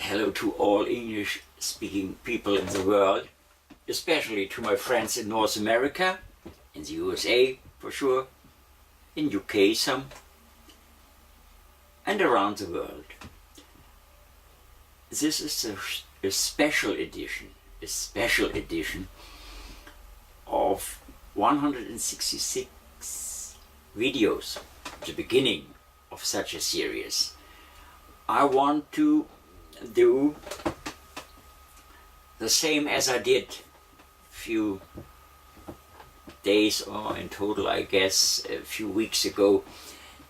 Hello to all English-speaking people in the world, especially to my friends in North America, in the USA for sure, in UK some, and around the world. This is a special edition of 166 videos, the beginning of such a series. I want to do the same as I did a few days, or in total I guess a few weeks ago,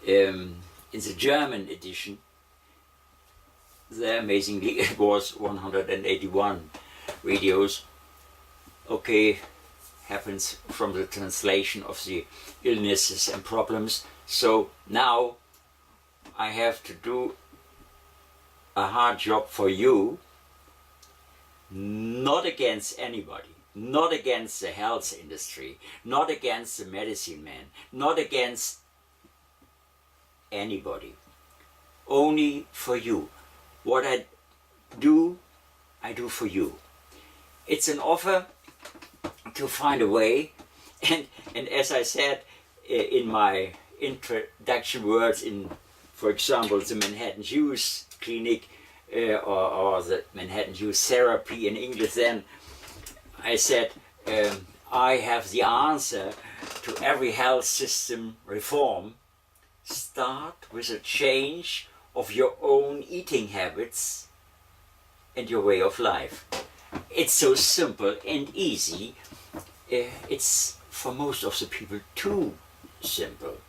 in the German edition. There amazingly it was 181 videos. Okay, happens from the translation of the illnesses and problems. So now I have to do a hard job for you, not against anybody, not against the health industry, not against the medicine man, not against anybody, only for you. What I do for you. It's an offer to find a way, and as I said in my introduction words in, for example, the Manhattan Youth Clinic or the Manhattan Youth Therapy in English, then I said I have the answer to every health system reform. Start with a change of your own eating habits and your way of life. It's so simple and easy. It's for most of the people too simple,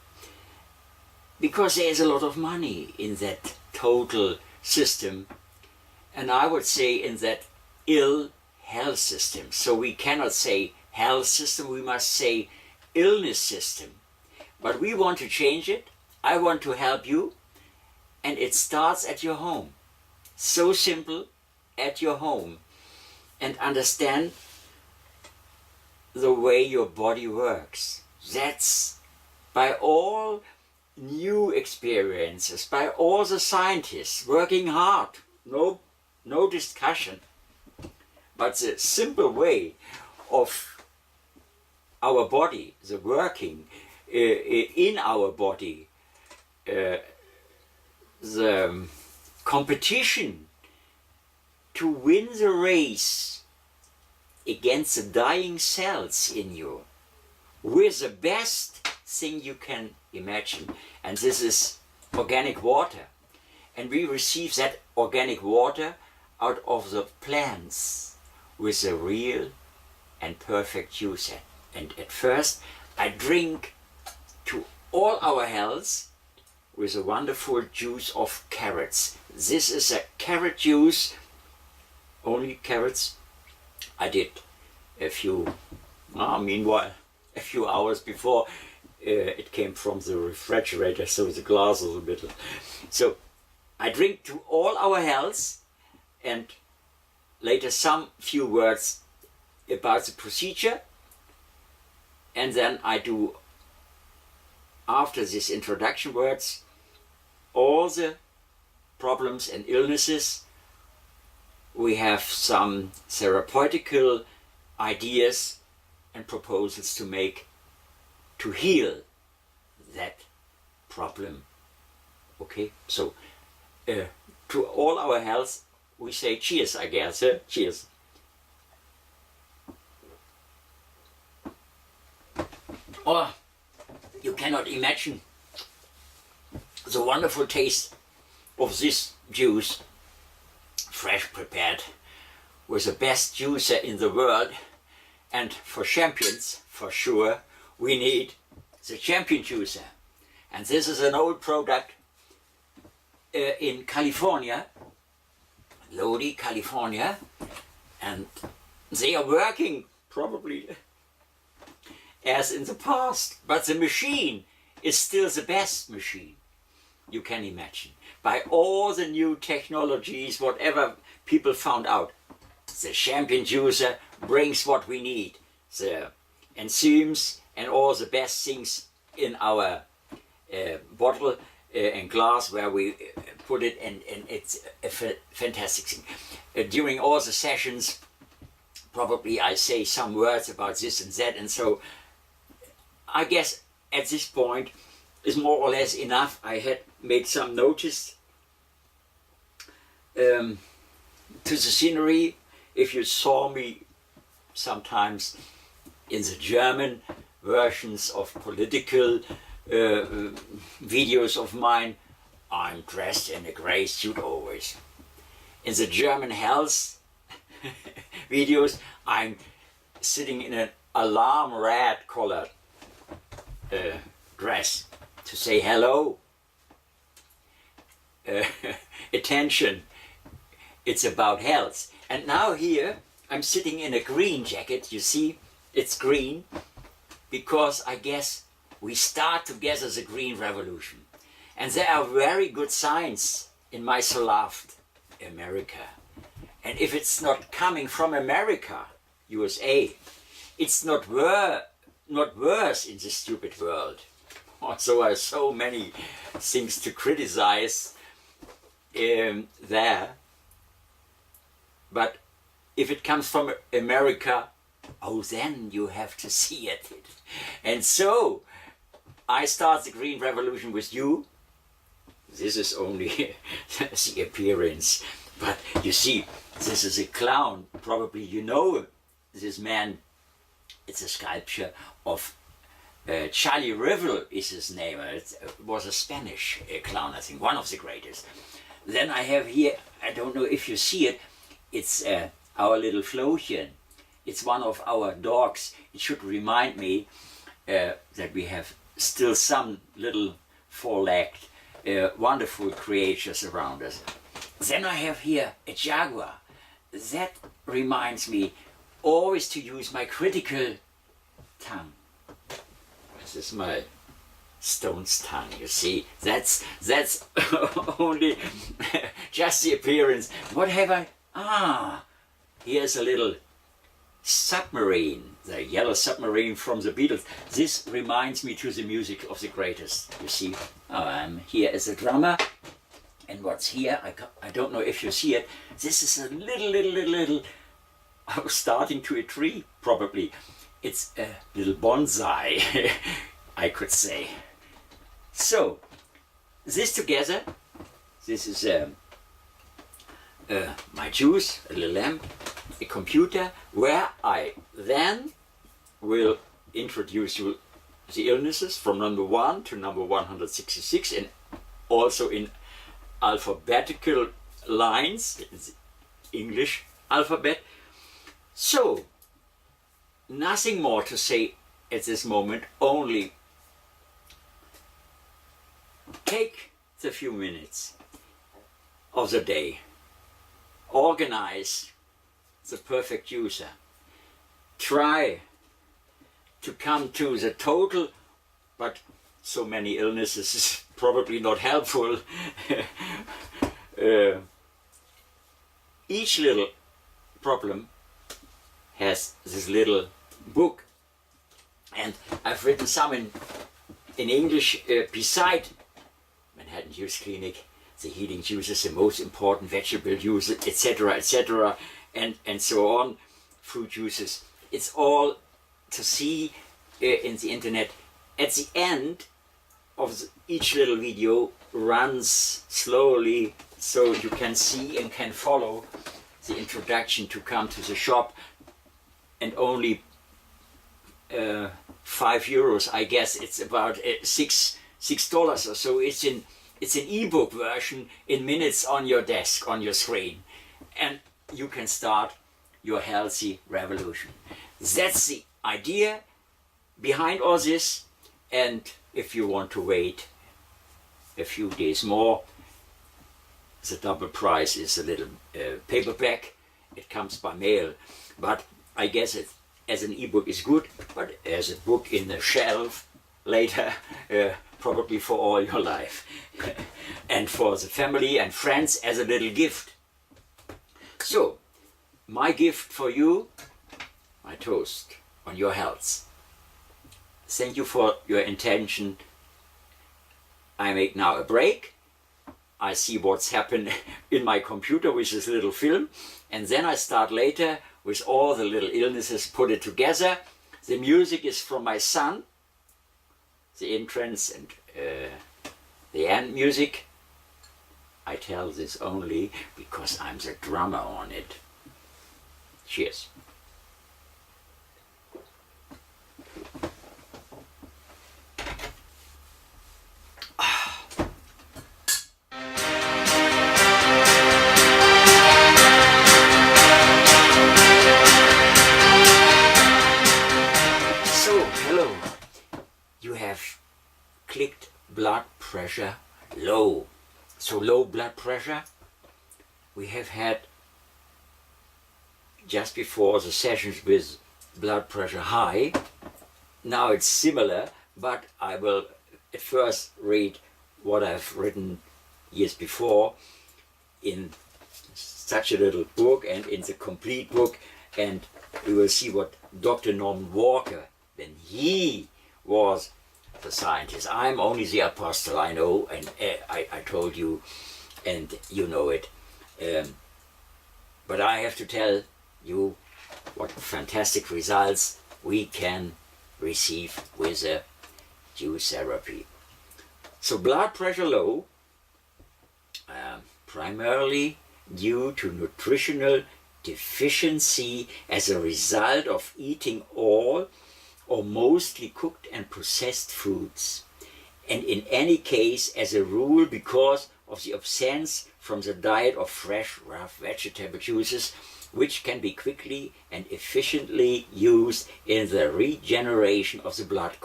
because there is a lot of money in that total system, and I would say in that ill health system. So we cannot say health system, we must say illness system. But we want to change it. I want to help you, and it starts at your home. So simple, at your home, and understand the way your body works. That's by all new experiences, by all the scientists working hard, no discussion. But the simple way of our body, the working in our body, the competition to win the race against the dying cells in you with the best thing you can imagine, and this is organic water. And we receive that organic water out of the plants with a real and perfect juice. And at first I drink to all our health with a wonderful juice of carrots. This is a carrot juice, only carrots. I did a few, meanwhile, a few hours before it came from the refrigerator, so the glass is a bit. So I drink to all our health, and later some few words about the procedure, and then I do, after these introduction words, all the problems and illnesses. We have some therapeutical ideas and proposals to make to heal that problem. Okay, so to all our health we say cheers, I guess. Cheers. Oh, you cannot imagine the wonderful taste of this juice, fresh prepared with the best juicer in the world. And for champions, for sure, we need the champion juicer. And this is an old product in California, Lodi, California, and they are working probably as in the past, but the machine is still the best machine you can imagine. By all the new technologies, whatever people found out, the champion juicer brings what we need, the enzymes and all the best things in our bottle in glass where we put it, and it's a fantastic thing. During all the sessions, probably I say some words about this and that, and so I guess at this point is more or less enough. I had made some notice to the scenery. If you saw me sometimes in the German versions of political videos of mine, I'm dressed in a grey suit always. In the German health videos, I'm sitting in an alarm red colored dress to say hello, attention, it's about health. And now here I'm sitting in a green jacket, you see, it's green, because I guess we start together the green revolution. And there are very good signs in my so loved America. And if it's not coming from America, USA, it's not worse in this stupid world. Also, there are so many things to criticize there. But if it comes from America, oh, then you have to see it. And so, I start the Green Revolution with you. This is only the appearance. But you see, this is a clown. Probably you know this man. It's a sculpture of Charlie Rivel is his name. It was a Spanish clown, I think, one of the greatest. Then I have here, I don't know if you see it, it's our little Flochen. It's one of our dogs. It should remind me that we have still some little four-legged, wonderful creatures around us. Then I have here a jaguar. That reminds me always to use my critical tongue. This is my stone's tongue, you see. That's only just the appearance. What have I? Ah, here's a little submarine, the yellow submarine from the Beatles. This reminds me to the music of the greatest, you see. I'm here as a drummer, and what's here, I don't know if you see it, this is a little starting to a tree, probably. It's a little bonsai, I could say. So, this together, this is my juice, a little lamp, a computer, where I then will introduce you the illnesses from number 1 to number 166, and also in alphabetical lines, it's English alphabet. So, nothing more to say at this moment, only take the few minutes of the day, organize the perfect user, try to come to the total, but so many illnesses is probably not helpful. Each little problem has this little book, and I've written some in English beside Manhattan Juice Clinic, the healing juices, the most important vegetable juices, etc., etc., and so on, fruit juices. It's all to see in the internet. At the end of each little video runs slowly, so you can see and can follow the introduction to come to the shop, and only €5, I guess. It's about $6 or so. It's an ebook version in minutes on your desk, on your screen, and you can start your healthy revolution. That's the idea behind all this. And if you want to wait a few days more, the double price is a little paperback. It comes by mail, but I guess it as an ebook is good, but as a book in the shelf later, probably for all your life. And for the family and friends as a little gift. So, my gift for you, my toast on your health. Thank you for your intention I make now a break. I see what's happened in my computer with this little film, and then I start later with all the little illnesses, put it together. The music is from my son, the entrance and the end music. I tell this only because I'm the drummer on it. Cheers. Clicked blood pressure low. So low blood pressure we have had just before the sessions with blood pressure high. Now it's similar, but I will at first read what I've written years before in such a little book and in the complete book, and we will see what Dr. Norman Walker, when he was the scientist. I'm only the apostle, I know, and I told you, and you know it. But I have to tell you what fantastic results we can receive with a juice therapy. So blood pressure low, primarily due to nutritional deficiency as a result of eating all or mostly cooked and processed foods, and in any case as a rule because of the absence from the diet of fresh, rough vegetable juices, which can be quickly and efficiently used in the regeneration of the blood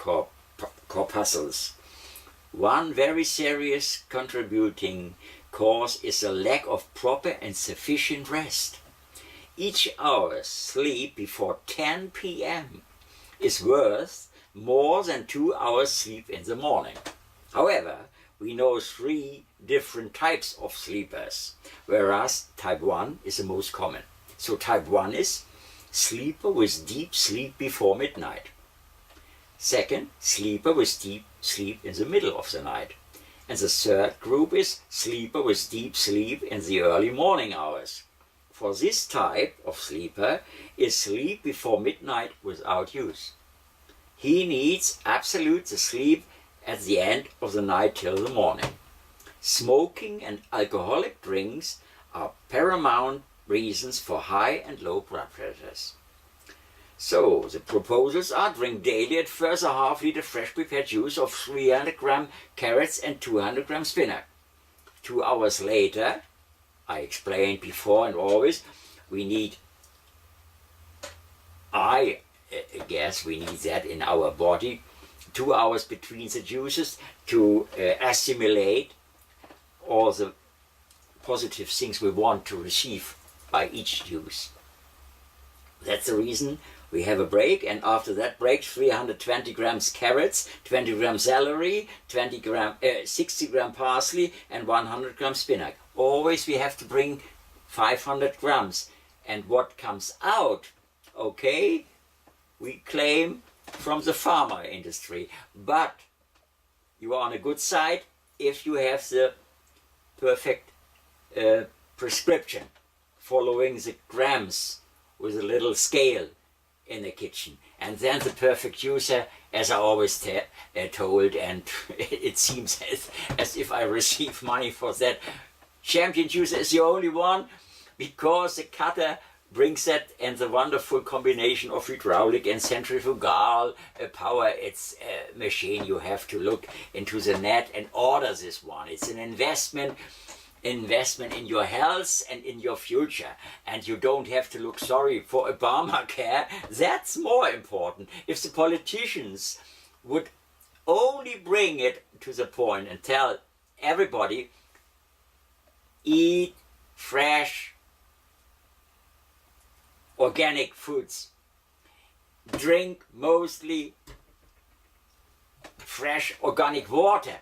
corpuscles. One very serious contributing cause is the lack of proper and sufficient rest. Each hour's sleep before 10 p.m. is worth more than 2 hours sleep in the morning. However, we know 3 different types of sleepers, whereas type 1 is the most common. So type 1 is sleeper with deep sleep before midnight. Second, sleeper with deep sleep in the middle of the night. And the third group is sleeper with deep sleep in the early morning hours. For this type of sleeper is sleep before midnight without use. He needs absolute sleep at the end of the night till the morning. Smoking and alcoholic drinks are paramount reasons for high and low blood pressures. So the proposals are: drink daily at first a half-liter fresh prepared juice of 300 gram carrots and 200 gram spinach. 2 hours later, I explained before and always, we need, I guess we need that in our body, 2 hours between the juices to assimilate all the positive things we want to receive by each juice. That's the reason we have a break, and after that break 320 grams carrots, 20 grams celery, 60 gram parsley and 100 grams spinach. Always we have to bring 500 grams. And what comes out, okay, we claim from the pharma industry. But you are on a good side if you have the perfect prescription, following the grams with a little scale in the kitchen. And then the perfect user, as I always told, and it seems as if I receive money for that. Champion juicer is the only one, because the cutter brings that, and the wonderful combination of hydraulic and centrifugal power. It's a machine. You have to look into the net and order this one. It's an investment in your health and in your future, and you don't have to look sorry for Obamacare. That's more important. If the politicians would only bring it to the point and tell everybody, eat fresh organic foods, drink mostly fresh organic water,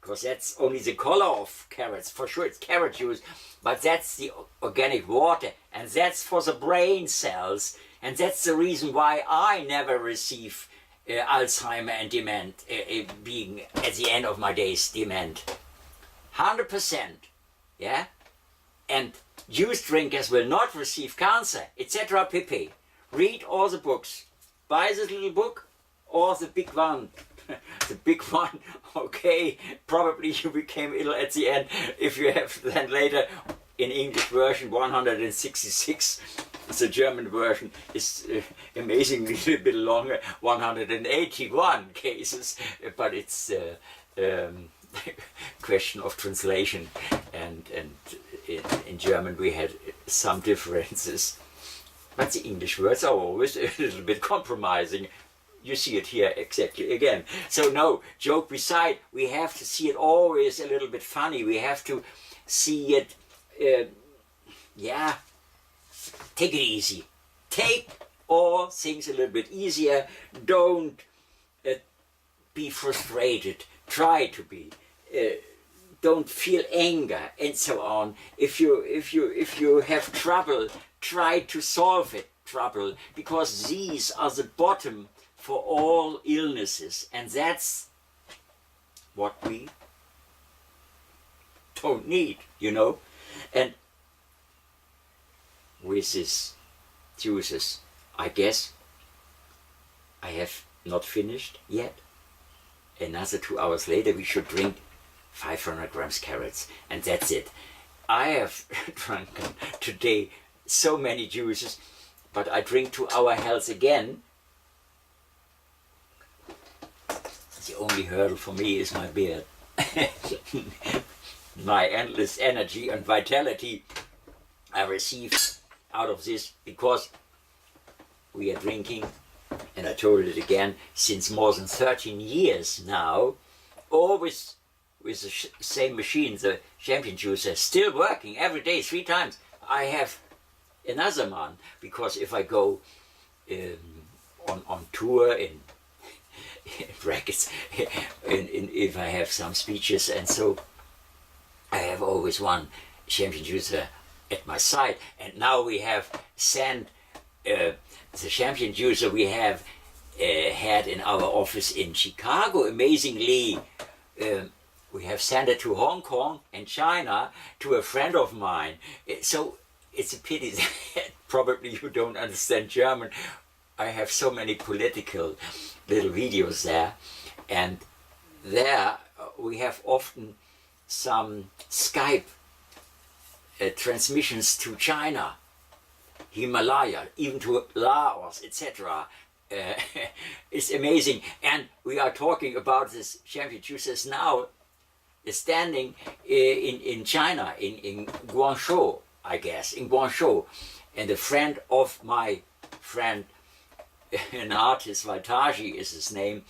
because that's only the color of carrots. For sure it's carrot juice, but that's the organic water, and that's for the brain cells, and that's the reason why I never receive Alzheimer and dement, being at the end of my days dement. 100%, yeah? And juice drinkers will not receive cancer, etc. pp. Read all the books. Buy this little book or the big one. The big one, okay, probably you became ill at the end if you have then later in English version 166. The German version is amazingly a little bit longer, 181 cases, but it's question of translation, and in German we had some differences, but the English words are always a little bit compromising. You see it here exactly again. So no, joke beside, we have to see it always a little bit funny. We have to see it, yeah, take it easy. Take all things a little bit easier. Don't be frustrated. Try to be. Don't feel anger and so on. If you have trouble, try to solve it. Trouble, because these are the bottom for all illnesses, and that's what we don't need, you know. And with these juices, I guess I have not finished yet. Another 2 hours later we should drink 500 grams carrots, and that's it. I have drunken today so many juices, but I drink to our health again. The only hurdle for me is my beard. My endless energy and vitality I receive out of this, because we are drinking, and I told it again, since more than 13 years now, always with the same machine, the champion juicer, still working every day 3 times. I have another one, because if I go on tour in brackets, if I have some speeches, and so I have always one champion juicer at my side. And now we have sent the champion juicer we have had in our office in Chicago, amazingly, we have sent it to Hong Kong and China to a friend of mine. So it's a pity that probably you don't understand German. I have so many political little videos there, and there we have often some Skype transmissions to China, Himalaya, even to Laos, etc. It's amazing, and we are talking about this champion juices now standing in China, in Guangzhou, I guess, in Guangzhou, and a friend of my friend, an artist, Valtaji is his name,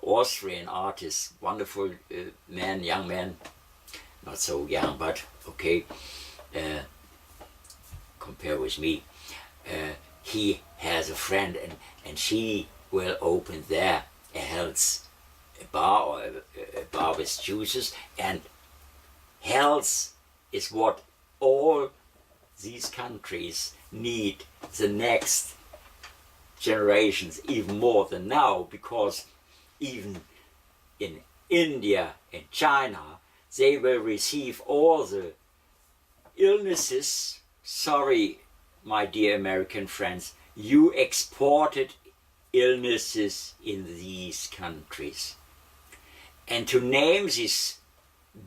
Austrian artist, wonderful man, young man, not so young, but okay, compare with me. He has a friend, and she will open there a health bar, or a bar with juices, and health is what all these countries need the next generations, even more than now, because even in India and China they will receive all the illnesses. Sorry, my dear American friends, you exported illnesses in these countries. And to name these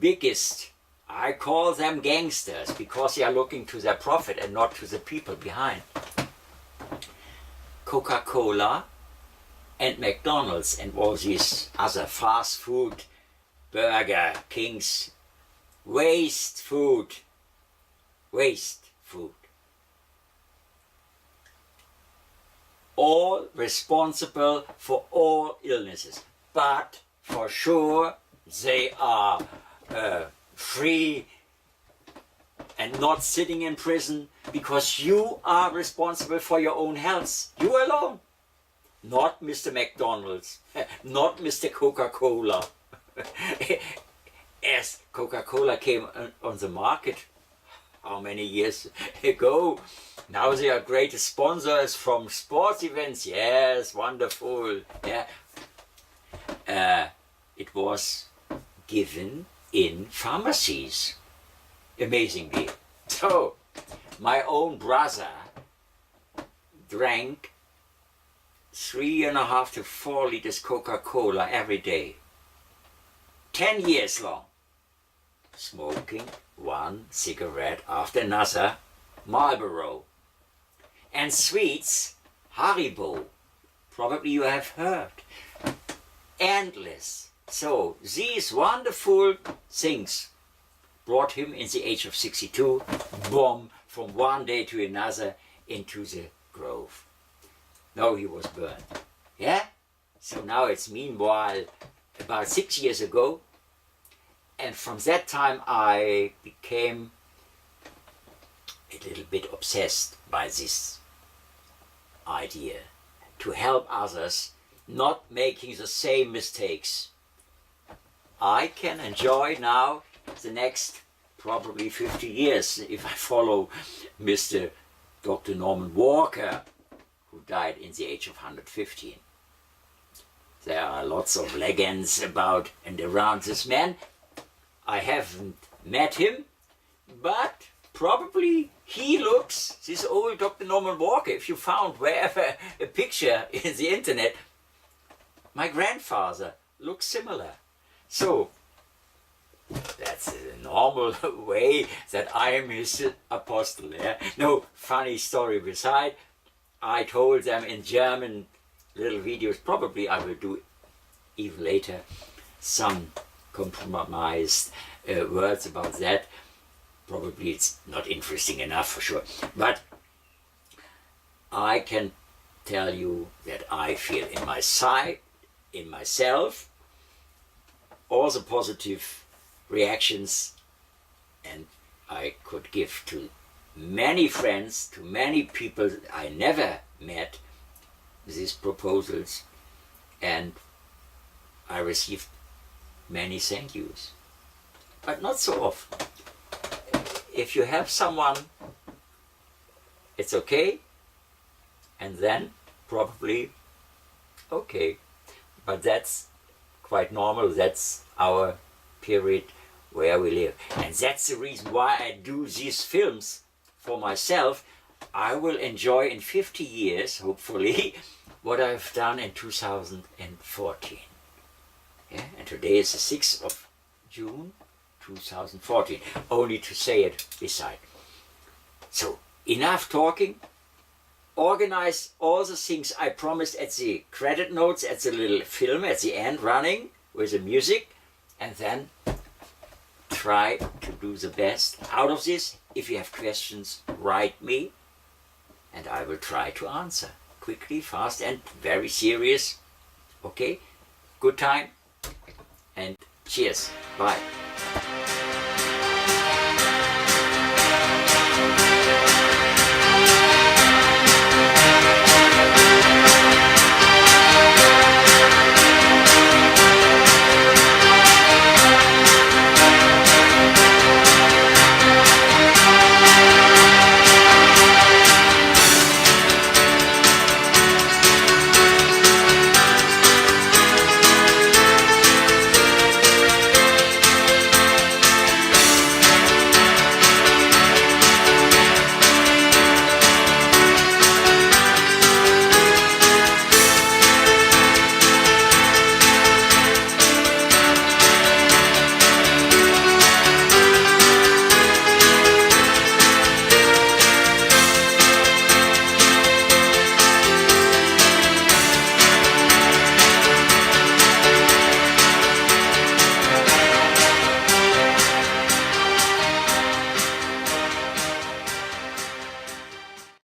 biggest, I call them gangsters, because they are looking to their profit and not to the people behind. Coca-Cola and McDonald's and all these other fast food, Burger Kings, waste food, all responsible for all illnesses, but for sure they are free and not sitting in prison, because you are responsible for your own health. You alone. Not Mr. McDonald's, not Mr. Coca-Cola. As Coca-Cola came on the market, how many years ago. Now they are great sponsors from sports events. Yes, wonderful. Yeah. It was given in pharmacies, amazingly. So, my own brother drank 3.5 to 4 liters Coca-Cola every day. 10 years long. Smoking one cigarette after another, Marlboro. And sweets, Haribo. Probably you have heard. Endless. So these wonderful things brought him in the age of 62, boom, from one day to another into the grove. Now he was burned. Yeah? So now it's meanwhile about 6 years ago, and from that time I became a little bit obsessed by this idea to help others not making the same mistakes. I can enjoy now the next probably 50 years if I follow Mr. Dr. Norman Walker, who died in the age of 115. There are lots of legends about and around this man. I haven't met him, but probably he looks, this old Dr. Norman Walker, if you found wherever a picture in the internet, my grandfather looks similar. So, that's a normal way that I am his apostle. Yeah? No, funny story beside, I told them in German little videos, probably I will do even later, some compromised words about that. Probably it's not interesting enough for sure. But I can tell you that I feel in my side, in myself, all the positive reactions, and I could give to many friends, to many people I never met, these proposals, and I received many thank yous, but not so often. If you have someone, it's okay, and then probably okay, but that's quite normal. That's our period where we live, and that's the reason why I do these films for myself. I will enjoy in 50 years, hopefully, what I've done in 2014. Yeah? And today is the 6th of June 2014, only to say it beside. So, enough talking. Organize all the things I promised at the credit notes, at the little film at the end running with the music, and then try to do the best out of this. If you have questions, write me, and I will try to answer quickly, fast, and very serious. Okay? Good time, and cheers. Bye.